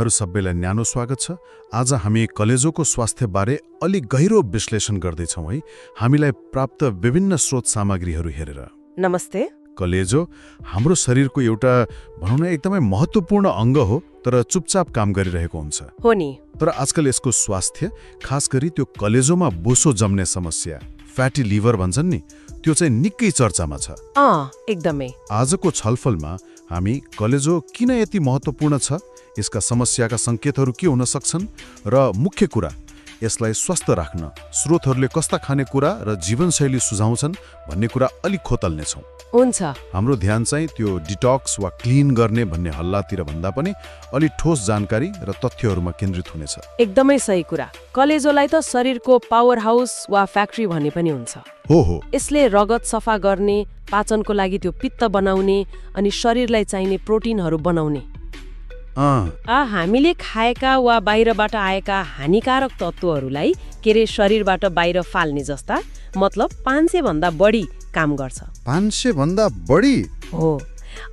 श्रोताहरू सबैलाई न्यानो स्वागत छ। आज हामी कलेजोको स्वास्थ्यबारे अलि गहिरो विश्लेषण गर्दैछौँ है, हामीलाई प्राप्त विभिन्न स्रोत सामग्रीहरू हेरेर। नमस्ते। कलेजो हाम्रो शरीरको एउटा भनौँ न एकदमै महत्त्वपूर्ण अङ्ग हो, तर चुपचाप काम गरिरहेको हुन्छ। हो नि। तर आजकल यसको स्वास्थ्य, खास गरी त्यो कलेजोमा बोसो जम्ने समस्या, फ्याटी लिभर भन्छन् नि, त्यो चाहिँ निकै चर्चामा छ। एकदमै। आजको छलफलमा हामी कलेजो किन यति महत्त्वपूर्ण छ, यसका समस्याका सङ्केतहरू के हुन सक्छन् र मुख्य कुरा यसलाई स्वस्थ राख्न स्रोतहरूले कस्ता खानेकुरा र जीवनशैली सुझाउँछन् भन्ने कुरा अलिक खोतल्नेछौँ। हुन्छ। हाम्रो ध्यान चाहिँ त्यो डिटक्स वा क्लिन गर्ने भन्ने हल्लातिर भन्दा पनि अलि ठोस जानकारी र तथ्यहरूमा केन्द्रित हुनेछ। एकदमै सही कुरा। कलेजोलाई त शरीरको पावर हाउस वा फ्याक्ट्री भन्ने पनि हुन्छ। हो। यसले रगत सफा गर्ने, पाचनको लागि त्यो पित्त बनाउने अनि शरीरलाई चाहिने प्रोटिनहरू बनाउने। हामीले खाएका वा बाहिरबाट आएका हानिकारक तत्त्वहरूलाई शरीरबाट बाहिर फाल्ने जस्ता, मतलब 500 भन्दा बढी काम गर्छ। 500 भन्दा बढी? हो।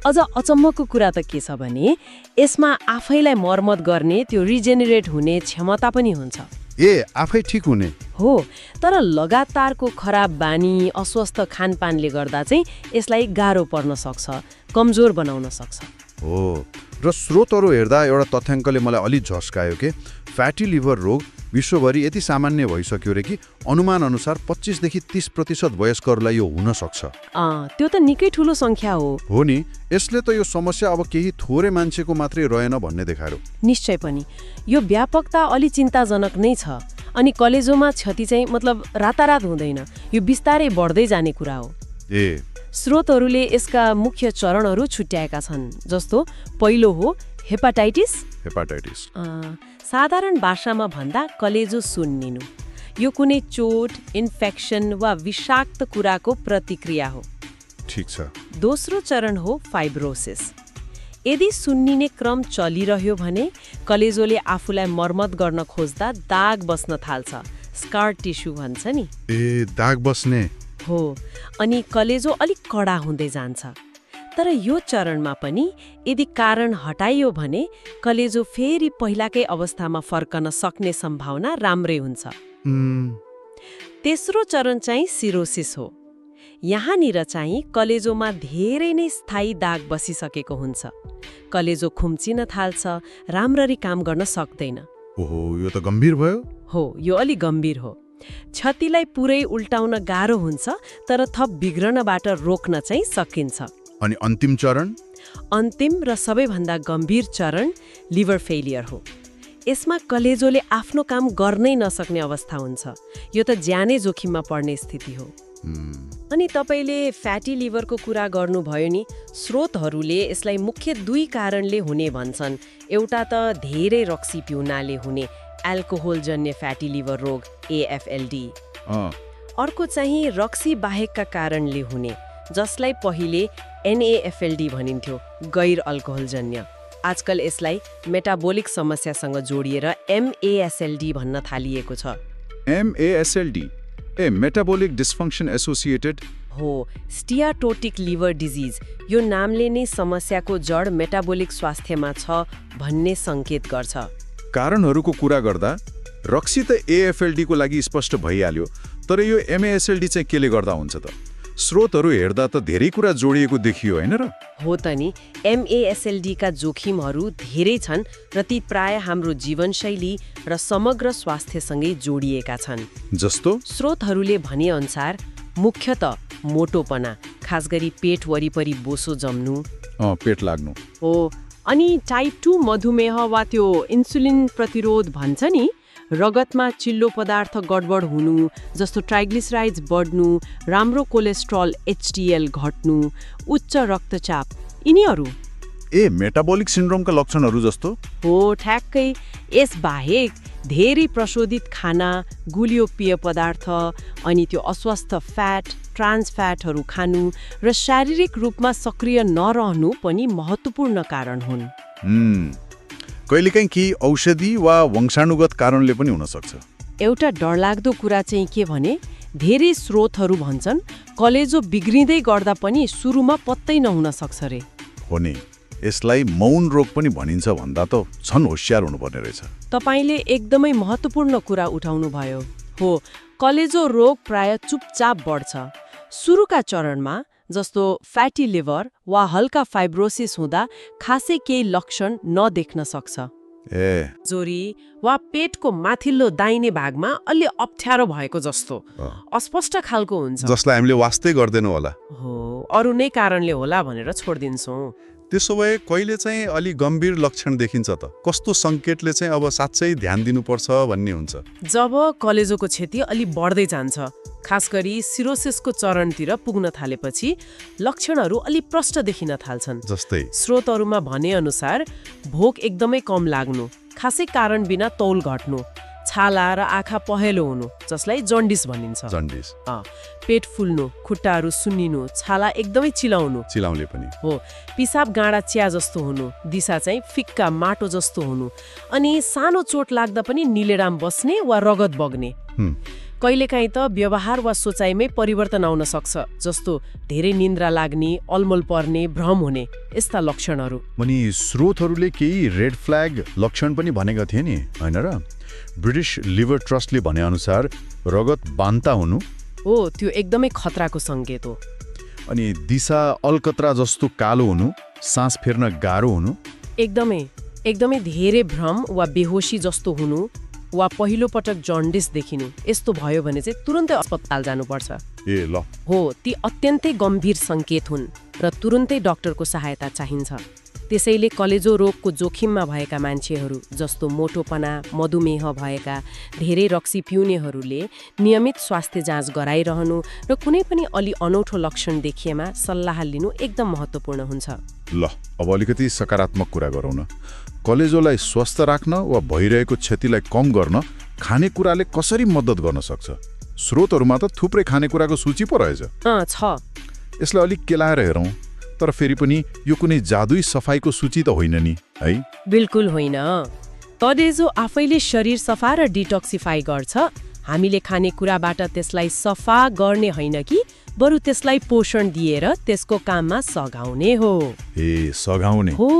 अझ अचम्मको कुरा त के छ भने यसमा आफैलाई मर्मत गर्ने, त्यो रिजेनेरेट हुने क्षमता पनि हुन्छ। आफै ठिक हुने? हो। तर लगातारको खराब बानी, अस्वस्थ खानपानले गर्दा चाहिँ यसलाई गाह्रो पर्न सक्छ, कमजोर बनाउन सक्छ। हो। र स्रोतहरू हेर्दा एउटा तथ्याङ्कले मलाई अलि झस्कायो के फ्याटी लिभर रोग विश्वभरि यति सामान्य भइसक्यो रे कि अनुमान अनुसार 25 देखि 30% वयस्कहरूलाई यो हुन सक्छ। त्यो त निकै ठुलो सङ्ख्या हो नि। यसले त यो समस्या अब केही थोरै मान्छेको मात्रै रहेन भन्ने देखायो। निश्चय पनि यो व्यापकता अलि चिन्ताजनक नै छ। अनि कलेजोमा क्षति चाहिँ मतलब रातारात हुँदैन, यो बिस्तारै बढ्दै जाने कुरा हो। स्रोतहरूले यसका मुख्य चरणहरू छुट्याएका छन्, जस्तो पहिलो हो हेपाटाइटिस। साधारण भाषामा भन्दा कलेजो सुन्निनु। यो कुनै चोट, इन्फेक्सन वा विषाक्त कुराको प्रतिक्रिया हो। ठीक छ। दोस्रो चरण हो फाइब्रोसिस। यदि सुन्निने क्रम चलिरह्यो भने कलेजोले आफूलाई मर्मत गर्न खोज्दा दाग बस्न थाल्छ, स्कार टिस्यु भन्छ नि। दाग बस्ने? हो। अनि कलेजो अलिक कडा हुँदै जान्छ। तर यो चरणमा पनि यदि कारण हटाइयो भने कलेजो फेरि पहिलाकै अवस्थामा फर्कन सक्ने सम्भावना राम्रै हुन्छ। तेस्रो चरण चाहिँ सिरोसिस हो। यहाँनिर चाहिँ कलेजोमा धेरै नै स्थायी दाग बसिसकेको हुन्छ। कलेजो खुम्चिन थाल्छ, राम्ररी काम गर्न सक्दैन। ओहो, यो त गम्भीर भयो। हो, यो अलि गम्भीर हो। क्षतिलाई पुरै उल्टाउन गाह्रो हुन्छ, तर थप बिग्रनबाट रोक्न चाहिँ सकिन्छ। अनि अन्तिम चरण? अन्तिम र सबैभन्दा गम्भीर चरण लिभर फेलियर हो। यसमा कलेजोले आफ्नो काम गर्नै नसक्ने अवस्था हुन्छ। यो त ज्यानै जोखिममा पर्ने स्थिति हो। अनि तपाईँले फ्याटी लिभरको कुरा गर्नुभयो नि, स्रोतहरूले यसलाई मुख्य 2 कारणले हुने भन्छन्। एउटा त धेरै रक्सी पिउनाले हुने एल्कोहोल जन्य फ्याटी लिभर रोग, AFLD। अर्को चाहिँ रक्सी बाहेकका कारणले हुने, जसलाई पहिले NAFLD भनिन्थ्यो, गैर अल्कोहोल जन्य। आजकल यसलाई मेटाबोलिक समस्यासँग जोडिएर MASLD भन्न थालिएको छ। MASLD मेटाबोलिक डिस्फङ्क्सन एसोसिएटेड हो, स्टियाटोटिक लिभर डिजिज। यो नामले नै समस्याको जड मेटाबोलिक स्वास्थ्यमा छ भन्ने सङ्केत गर्छ। कारणहरूको कुरा गर्दा रक्सी त AFLD को लागि स्पष्ट भइहाल्यो, तर यो MASLD चाहिँ केले गर्दा हुन्छ त? स्रोतहरू हेर्दा त धेरै कुरा जोडिएको देखियो, होइन र? हो त नि। MASLD का जोखिमहरू धेरै छन् र ती प्राय हाम्रो जीवनशैली र समग्र स्वास्थ्यसँगै जोडिएका छन्। जस्तो स्रोतहरूले भने अनुसार मुख्यतः मोटोपना, खास गरी पेट वरिपरि बोसो जम्नु, पेट लाग्नु हो। अनि टाइप 2 मधुमेह वा त्यो इन्सुलिन प्रतिरोध भन्छ नि, रगतमा चिल्लो पदार्थ गडबड हुनु, जस्तो ट्राइग्लिसराइड्स बढ्नु, राम्रो कोलेस्ट्रल HDL घट्नु, उच्च रक्तचाप, यिनीहरू मेटाबोलिक सिन्ड्रोमका लक्षणहरू जस्तो हो। ठ्याक्कै। यस बाहेक धेरै प्रशोधित खाना, गुलियो पेय पदार्थ, अनि त्यो अस्वस्थ फ्याट, ट्रान्स फ्याटहरू खानु र शारीरिक रूपमा सक्रिय नरहनु पनि महत्त्वपूर्ण कारण हुन्। कहिलेकाहीँ केही औषधि वा वंशानुगत कारणले पनि हुन सक्छ। एउटा डरलाग्दो कुरा चाहिँ के भने धेरै स्रोतहरू भन्छन् कलेजो बिग्रिँदै गर्दा पनि सुरुमा पत्तै नहुन सक्छ रे। हो नि। यसलाई मौन रोग पनि भनिन्छ भन्दा त झन् होशियार हुनुपर्ने रहेछ। तपाईले एकदमै महत्त्वपूर्ण कुरा उठाउनु भयो। हो, कलेजो रोग प्राय चुपचाप बढ्छ। सुरुका चरणमा जस्तो फ्याटी लिभर वा हल्का फाइब्रोसिस हुँदा खासै केही लक्षण नदेख्न सक्छ। जोरी वा पेटको माथिल्लो दाहिने भागमा अलि अप्ठ्यारो भएको जस्तो अस्पष्ट खालको हुन्छ, जसलाई हामीले वास्तै गर्दैनौँ होला। हो, अरू नै कारणले होला भनेर छोडिदिन्छौँ। त्यसो भए कहिले चाहिँ अलि गम्भीर लक्षण देखिन्छ त? कस्तो सङ्केतले चाहिँ अब साँच्चै ध्यान दिनुपर्छ भन्ने हुन्छ? जब कलेजोको क्षति अलि बढ्दै जान्छ, खास गरी सिरोसिसको चरणतिर पुग्न थालेपछि लक्षणहरू अलि प्रष्ट देखिन थाल्छन्। जस्तै स्रोतहरूमा भने अनुसार भोक एकदमै कम लाग्नु, खासै कारण बिना तौल घट्नु, छाला र आँखा पहेँलो हुनु जसलाई जन्डिस भनिन्छ, जन्डिस, पेट फुल्नु, खुट्टाहरू सुन्निनु, छाला एकदमै चिलाउने पनि हो, पिसाब गाँडा चिया जस्तो हुनु, दिशा चाहिँ फिक्का माटो जस्तो हुनु, अनि सानो चोट लाग्दा पनि निलेराम बस्ने वा रगत बग्ने। कहिलेकाहीँ त व्यवहार वा सोचाइमै परिवर्तन आउन सक्छ, जस्तो धेरै निन्द्रा लाग्ने, अलमल पर्ने, भ्रम हुने, यस्ता लक्षणहरू। अनि स्रोतहरूले केही रेड फ्ल्याग लक्षण पनि भनेका थिए नि, होइन र? ब्रिटिस लिभर ट्रस्टले भने अनुसार रगत बान्ता हुनु हो, त्यो एकदमै खतराको सङ्केत हो। अनि दिशा अलकत्रा जस्तो कालो हुनु, सास फेर्न गाह्रो हुनु, एकदमै धेरै भ्रम वा बेहोसी जस्तो हुनु, वा पहिलो पटक जन्डिस देखिनु, यस्तो भयो भने चाहिँ तुरुन्तै अस्पताल जानुपर्छ। हो, ती अत्यन्तै गम्भीर सङ्केत हुन् र तुरुन्तै डाक्टरको सहायता चाहिन्छ। त्यसैले कलेजो रोगको जोखिममा भएका मान्छेहरू जस्तो मोटोपना, मधुमेह भएका, धेरै रक्सी पिउनेहरूले नियमित स्वास्थ्य जाँच गराइरहनु र कुनै पनि अलि अनौठो लक्षण देखिएमा सल्लाह लिनु एकदम महत्त्वपूर्ण हुन्छ। ल, अब अलिकति सकारात्मक कुरा गरौँ न। कलेजोलाई स्वस्थ राख्न वा भइरहेको क्षतिलाई कम गर्न खानेकुराले कसरी मद्दत गर्न सक्छ? स्रोतहरूमा त थुप्रै खानेकुराको सूची पो रहेछ। छ। यसलाई अलिक केलाएर हेरौँ, तर फेरि पनि यो कुनै जादुई सफाइको सूची त होइन नि, है? बिल्कुल होइन। कलेजो आफैले शरीर सफा र डिटक्सिफाई गर्छ। हामीले खानेकुराबाट त्यसलाई सफा गर्ने होइन कि बरु त्यसलाई पोषण दिएर त्यसको काममा सघाउने हो। सघाउने हो।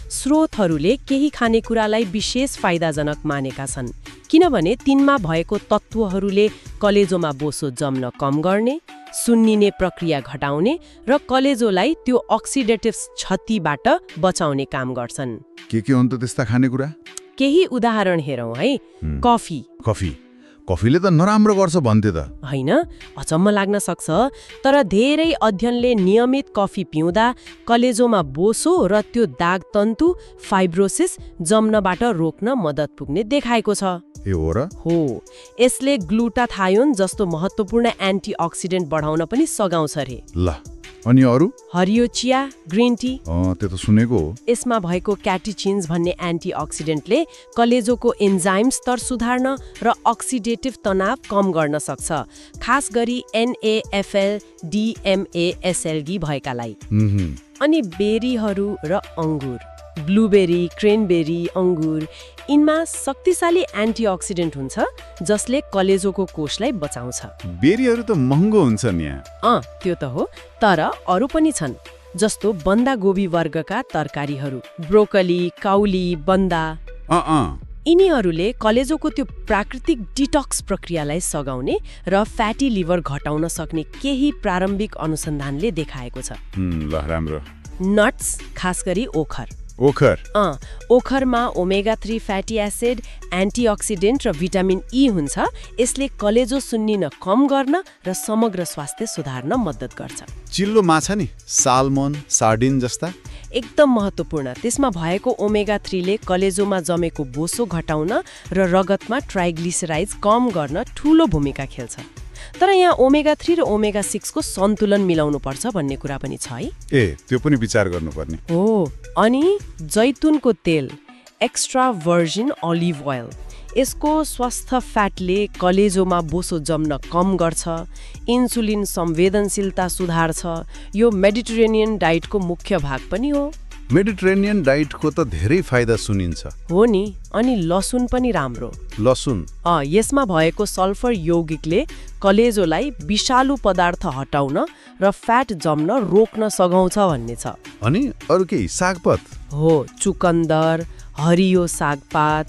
स्रोतहरूले केही खानेकुरालाई विशेष फाइदाजनक मानेका छन्, किनभने तिनमा भएको तत्त्वहरूले कलेजोमा बोसो जम्न कम गर्ने, सुन्निने प्रक्रिया घटाउने र कलेजोलाई त्यो अक्सिडेटिभ क्षतिबाट बचाउने काम गर्छन्। के हुन् त त्यस्ता खानेकुरा? केही उदाहरण हेरौँ है। कफीले त नराम्रो गर्छ भन्थे त? होइन, अचम्म लाग्न सक्छ, तर धेरै अध्ययनले नियमित कफी पिउँदा कलेजोमा बोसो र त्यो दाग तन्तु फाइब्रोसिस जम्नबाट रोक्न मद्दत पुग्ने देखाएको छ। हो, यसले ग्लुटाथायोन जस्तो महत्त्वपूर्ण एन्टिअक्सिडेन्ट बढाउन पनि सघाउँछ रे। ल, अनि अरू? हरियो चिया, ग्रिन टी, त्यो त सुनेको हो। यसमा भएको क्याटेचिन्स भन्ने एन्टिअक्सिडेन्टले कलेजोको एन्जाइम स्तर सुधार्न र अक्सिडेटिभ तनाव कम गर्न सक्छ, खास गरी NAFL, DMASLD भएकालाई। अनि बेरीहरू र अङ्गुर, ब्लुबेरी, क्रेनबेरी, अङ्गुर, यिनमा शक्तिशाली एन्टिअक्सिडेन्ट हुन्छ जसले कलेजोको कोषलाई बचाउँछ। बेरीहरू त महँगो हुन्छ नि। त्यो त हो, तर अरू पनि छन्, जस्तो बन्दागोबी वर्गका तरकारीहरू, ब्रोकली, काउली, बन्दा। यिनीहरूले कलेजोको त्यो प्राकृतिक डिटक्स प्रक्रियालाई सघाउने र फ्याटी लिभर घटाउन सक्ने केही प्रारम्भिक अनुसन्धानले देखाएको छ। ल, राम्रो। नट्स, खास गरी ओखरमा ओमेगा 3 फ्याटी एसिड, एन्टिअक्सिडेन्ट र भिटामिन ई हुन्छ। यसले कलेजो सुन्निन कम गर्न र समग्र स्वास्थ्य सुधार्न मद्दत गर्छ। चिल्लो माछा नि, साल्मन, सार्डिन जस्ता एकदम महत्त्वपूर्ण। त्यसमा भएको ओमेगा 3 ले कलेजोमा जमेको बोसो घटाउन र रगतमा ट्राइग्लिसराइड्स कम गर्न ठूलो भूमिका खेल्छ। तर यहाँ ओमेगा 3 र ओमेगा 6 को सन्तुलन मिलाउनु पर्छ भन्ने कुरा पनि छ है। त्यो पनि विचार गर्नुपर्ने हो। अनि जैतुनको तेल, एक्स्ट्रा भर्जिन अलिभ ओइल, यसको स्वस्थ फ्याटले कलेजोमा बोसो जम्न कम गर्छ, इन्सुलिन संवेदनशीलता सुधार्छ। यो मेडिटेरेनियन डाइटको मुख्य भाग पनि हो। मेडिट्रेनियन डाइटको त धेरै फाइदा सुनिन्छ। हो नि, अनि लसुन पनि राम्रो। लसुन यसमा भएको सल्फर यौगिकले कलेजोलाई विषालु पदार्थ हटाउन र फ्याट जम्न रोक्न सघाउँछ भन्ने छ। अनि अरू केही सागपात? हो, चुकन्दर, हरियो सागपात,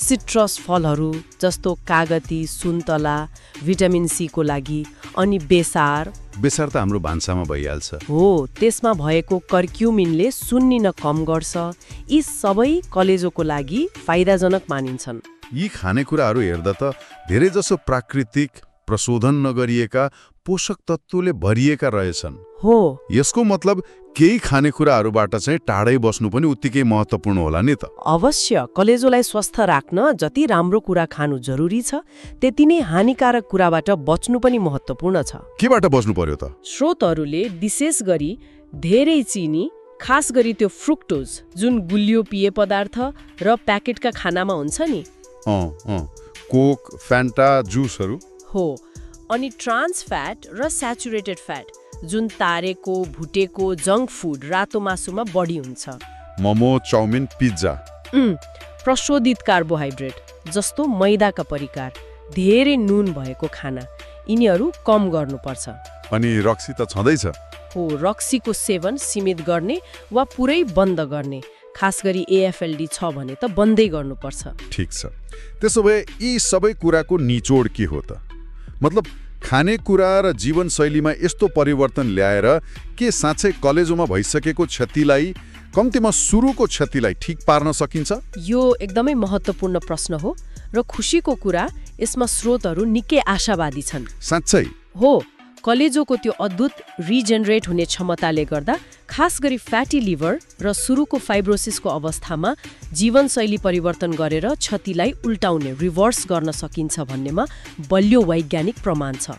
सिट्रस फलहरू जस्तो कागती, सुन्तला, भिटामिन सी को लागि, अनि बेसार त हाम्रो भान्सामा भइहाल्छ। हो, त्यसमा भएको कर्क्युमिनले सुन्निन कम गर्छ। यी सबै कलेजोको लागि फाइदाजनक मानिन्छन्। यी खानेकुराहरू हेर्दा त धेरै जसो प्राकृतिक, प्रशोधन नगरिएका पोषक तत्त्वले भरिएका रहेछन्। हो, यसको मतलब केही खानेकुराहरूबाट चाहिँ टाढै बस्नु पनि उत्तिकै महत्त्वपूर्ण होला नि त। अवश्य, कलेजोलाई स्वस्थ राख्न जति राम्रो कुरा खानु जरुरी छ, त्यति नै हानिकारक कुराबाट बच्नु पनि महत्त्वपूर्ण छ। केबाट बस्नु पर्यो त? स्रोतहरूले विशेष गरी धेरै चिनी, खास गरी त्यो फ्रुक्टोज जुन गुलियो पेय पदार्थ र प्याकेटका खानामा हुन्छ नि, कोक, फ्यान्टा, जुसहरू। हो, अनि ट्रान्स फ्याट र स्याचुरेटेड फ्याट जुन तारेको, भुटेको जङ्क फुड, रातो मासुमा बढी हुन्छ। मोमो, चाउमिन, पिज्जा। प्रशोधित कार्बोहाइड्रेट जस्तो मैदाका परिकार, धेरै नुन भएको खाना, यिनीहरू कम गर्नुपर्छ। अनि रक्सी त छँदैछ। हो, रक्सीको सेवन सीमित गर्ने वा पुरै बन्द गर्ने, खास गरी एएफएलडी छ भने त बन्दै गर्नुपर्छ। ठिक छ। त्यसो भए यी सबै कुराको निचोड के हो त? मतलब खानेकुरा र जीवनशैलीमा यस्तो परिवर्तन ल्याएर के साँच्चै कलेजोमा भइसकेको क्षतिलाई, कम्तीमा सुरुको क्षतिलाई ठिक पार्न सकिन्छ? यो एकदमै महत्त्वपूर्ण प्रश्न हो र खुसीको कुरा यसमा स्रोतहरू निकै आशावादी छन्। साँच्चै? हो, कलेजोको त्यो अद्भुत रिजेनरेट हुने क्षमताले गर्दा खास गरी फ्याटी लिभर र सुरुको फाइब्रोसिसको अवस्थामा जीवनशैली परिवर्तन गरेर क्षतिलाई उल्टाउने, रिभर्स गर्न सकिन्छ भन्नेमा बलियो वैज्ञानिक प्रमाण छ।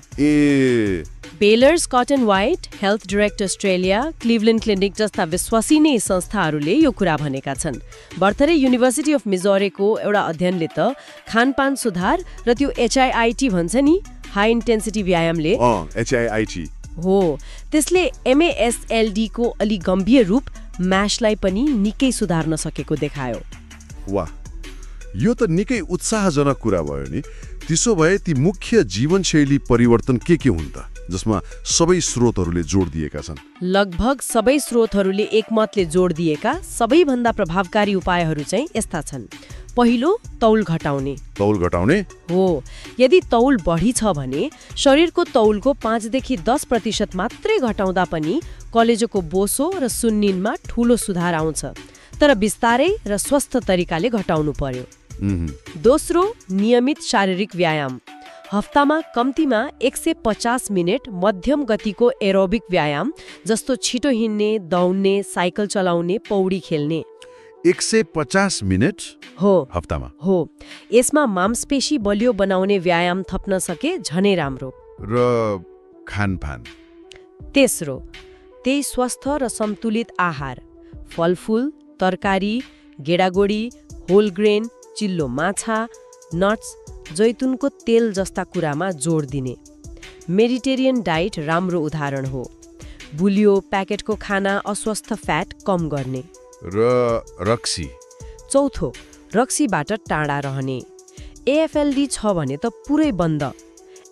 Baylor, Scott and White, Health Direct Australia, Cleveland Clinic जस्ता विश्वसनीय संस्थाहरूले यो कुरा भनेका छन्। भर्खरै युनिभर्सिटी अफ मिजोरीको एउटा अध्ययनले त खानपान सुधार र त्यो HIIT भन्छ नि, हाई इन्टेन्सिटी व्यायामले, HIIT हो, त्यसले MASLD को अलि गम्भीर रूप म्याशलाई पनि निकै सुधार्न सकेको देखायो। वाह, यो त निकै उत्साहजनक कुरा भयो नि। त्यसो भए ती मुख्य जीवनशैली परिवर्तन के हुन् त, जसमा सबै स्रोतहरूले जोड दिएका छन्? लगभग सबै स्रोतहरूले एकमतले जोड दिएका सबैभन्दा प्रभावकारी उपायहरू चाहिँ यस्ता छन्। पहिलो, तौल घटाउने। तौल घटाउने? हो, यदि तौल बढी छ भने शरीरको तौलको 5 देखि 10% मात्रै घटाउँदा पनि कलेजोको बोसो र सुन्निनमा ठूलो सुधार आउँछ, तर बिस्तारै र स्वस्थ तरिकाले घटाउनु पर्यो। दोस्रो, नियमित शारीरिक व्यायाम। हप्तामा कम्तीमा 150 मिनेट मध्यम गतिको एरोबिक व्यायाम जस्तो छिटो हिँड्ने, दौड्ने, साइकल चलाउने, पौडी खेल्ने। 150 मिनेट? हो, हप्तामा? हो, यसमा मांसपेशी बलियो बनाउने व्यायाम थप्न सके झनै राम्रो। र खानपान? तेस्रो, त्यही स्वस्थ र सन्तुलित आहार, फलफुल, तरकारी, गेडागोडी, होल ग्रेन, चिल्लो माछा, नट्स, जैतुनको तेल जस्ता कुरामा जोड दिने। मेडिटेरियन डाइट राम्रो उदाहरण हो। बुलियो, प्याकेटको खाना, अस्वस्थ फ्याट कम गर्ने। र रक्सी? चौथो, रक्सीबाट टाढा रहने। एएफएलडी छ भने त पुरै बन्द।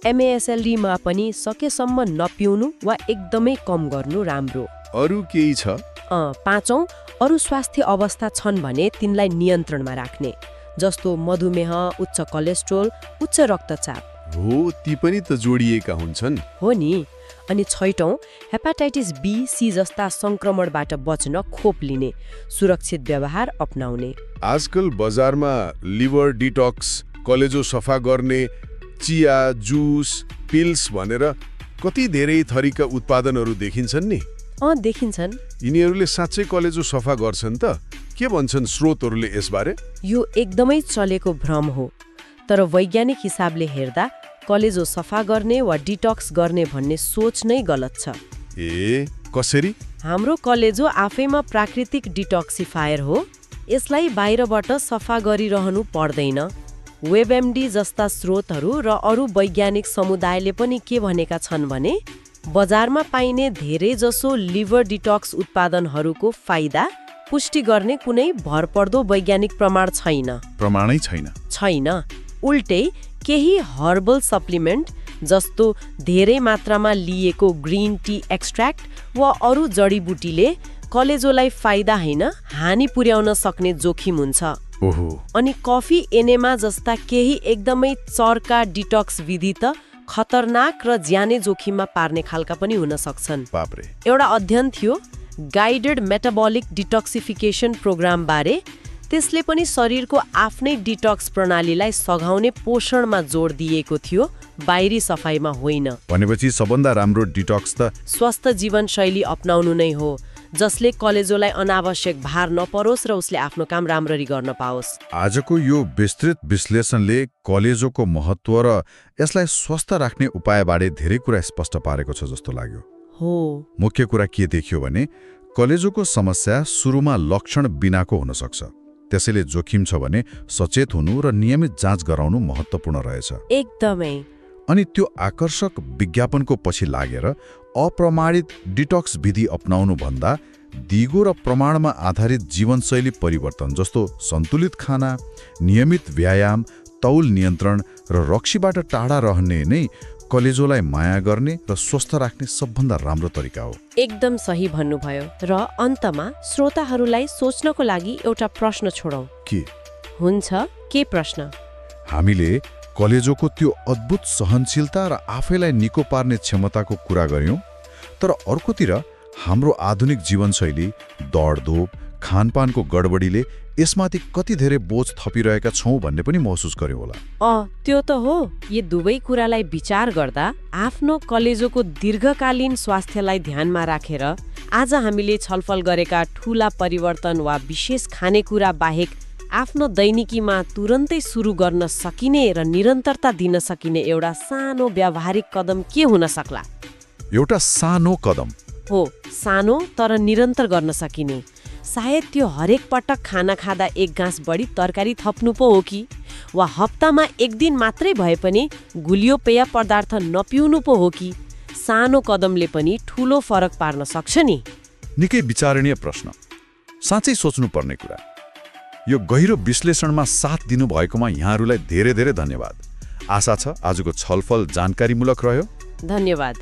MASLDमा पनि सकेसम्म नपिउनु वा एकदमै कम गर्नु राम्रो। अरू केही छ? पाँचौं, अरू स्वास्थ्य अवस्था छन् भने तिनलाई नियन्त्रणमा राख्ने, जस्तो मधुमेह, उच्च कोलेस्ट्रोल, उच्च रक्तचाप। हो, ती पनि त जोडिएका हुन्छन्। हो नि। अनि छैटौं, हेपाटाइटिस B, C जस्ता संक्रमणबाट बच्न खोप लिने, सुरक्षित व्यवहार अपनाउने। आजकल बजारमा लिभर डिटक्स, कलेजो सफा गर्ने, चिया, जुस, पिल्स भनेर कति धेरै थरीका उत्पादनहरू देखिन्छन् नि। देखिन्छन्। यिनीहरूले साँच्चै कलेजो सफा गर्छन् त? के भन्छन् स्रोतहरूले यसबारे? यो एकदमै चलेको भ्रम हो, तर वैज्ञानिक हिसाबले हेर्दा कलेजो सफा गर्ने वा डिटक्स गर्ने भन्ने सोच नै गलत छ। कसरी? हाम्रो कलेजो आफैमा प्राकृतिक डिटक्सिफायर हो। यसलाई बाहिरबाट सफा गरिरहनु पर्दैन। वेबएमडी जस्ता स्रोतहरू र अरू वैज्ञानिक समुदायले पनि के भनेका छन् भने बजारमा पाइने धेरै जसो लिभर डिटक्स उत्पादनहरूको फाइदा पुष्टि गर्ने कुनै भरपर्दो वैज्ञानिक प्रमाण प्रमाणै छैन। उल्टै केही हर्बल सप्लिमेन्ट जस्तो धेरै मात्रामा लिएको ग्रीन टी एक्स्ट्र्याक्ट वा अरू जडीबुटीले कलेजोलाई फाइदा होइन हानि पुर्याउन सक्ने जोखिम हुन्छ। ओहो। अनि कफी एनेमा जस्ता केही एकदमै चर्का डिटक्स विधि त खतरनाक र ज्यानै जोखिममा पार्ने खालका पनि हुन सक्छन्। बापरे। एउटा अध्ययन थियो गाइडेड मेटाबोलिक डिटक्सिफिकेसन प्रोग्राम बारे। त्यसले पनि शरीरको आफ्नै डिटक्स प्रणालीलाई सघाउने पोषणमा जोड दिएको थियो, बाहिरी सफाइमा होइन। भनेपछि सबभन्दा राम्रो डिटक्स त स्वस्थ जीवनशैली अपनाउनु नै हो, जसले कलेजोलाई अनावश्यक भार नपरोस् र उसले आफ्नो काम राम्ररी गर्न पाओस्। आजको यो विस्तृत विश्लेषणले कलेजोको महत्त्व र यसलाई स्वस्थ राख्ने उपायबारे धेरै कुरा स्पष्ट पारेको छ जस्तो लाग्यो। हो। मुख्य कुरा के देखियो भने कलेजोको समस्या सुरुमा लक्षण बिनाको हुन सक्छ। त्यसैले जोखिम छ भने सचेत हुनु र नियमित जाँच गराउनु महत्त्वपूर्ण रहेछ। एकदमै। अनि त्यो आकर्षक विज्ञापनको पछि लागेर अप्रमाणित डिटक्स विधि अपनाउनु भन्दा दिगो र प्रमाणमा आधारित जीवनशैली परिवर्तन जस्तो सन्तुलित खाना, नियमित व्यायाम, तौल नियन्त्रण र रक्सीबाट टाढा रहने नै कलेजोलाई माया गर्ने र स्वस्थ राख्ने सबभन्दा राम्रो तरिका हो। एकदम सही भन्नुभयो। र अन्तमा श्रोताहरूलाई सोच्नको लागि एउटा प्रश्न छोडौँ। के हुन्छ? के प्रश्न? हामीले कलेजोको त्यो अद्भुत सहनशीलता र आफैलाई निको पार्ने क्षमताको कुरा गर्यौं, तर अर्कोतिर हाम्रो आधुनिक जीवनशैली, दौडधोप, खानपानको गडबडीले यसमाथि कति धेरै बोझ थपिरहेका छौं भन्ने पनि महसुस गर्यौं होला। त्यो त हो। यी दुवै कुरालाई विचार गर्दा आफ्नो कलेजोको दीर्घकालीन स्वास्थ्यलाई ध्यानमा राखेर आज हामीले छलफल गरेका ठूला परिवर्तन वा विशेष खानेकुरा बाहेक आफ्नो दैनिकीमा तुरन्तै सुरु गर्न सकिने र निरन्तरता दिन सकिने एउटा सानो व्यावहारिक कदम के हुन सक्ला? एउटा सानो कदम हो, सानो तर निरन्तर गर्न सकिने। सायद त्यो हरेक पटक खाना खाँदा एक गाँस बढी तरकारी थप्नु पो हो कि, वा हप्तामा एक दिन मात्रै भए पनि गुलियो पेय पदार्थ नपिउनु पो हो कि। सानो कदमले पनि ठूलो फरक पार्न सक्छ नि। निकै विचारणीय प्रश्न, साँच्चै सोच्नुपर्ने कुरा। यो गहिरो विश्लेषणमा साथ दिनुभएकोमा यहाँहरूलाई धेरै धेरै धन्यवाद। आशा छ आजको छलफल जानकारीमूलक रह्यो। धन्यवाद।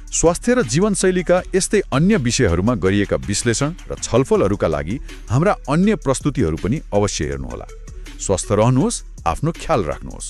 स्वास्थ्य र जीवनशैलीका यस्तै अन्य विषयहरूमा गरिएका विश्लेषण र छलफलहरूका लागि हाम्रा अन्य प्रस्तुतिहरू पनि अवश्य हेर्नुहोला। स्वस्थ रहनुहोस्, आफ्नो ख्याल राख्नुहोस्।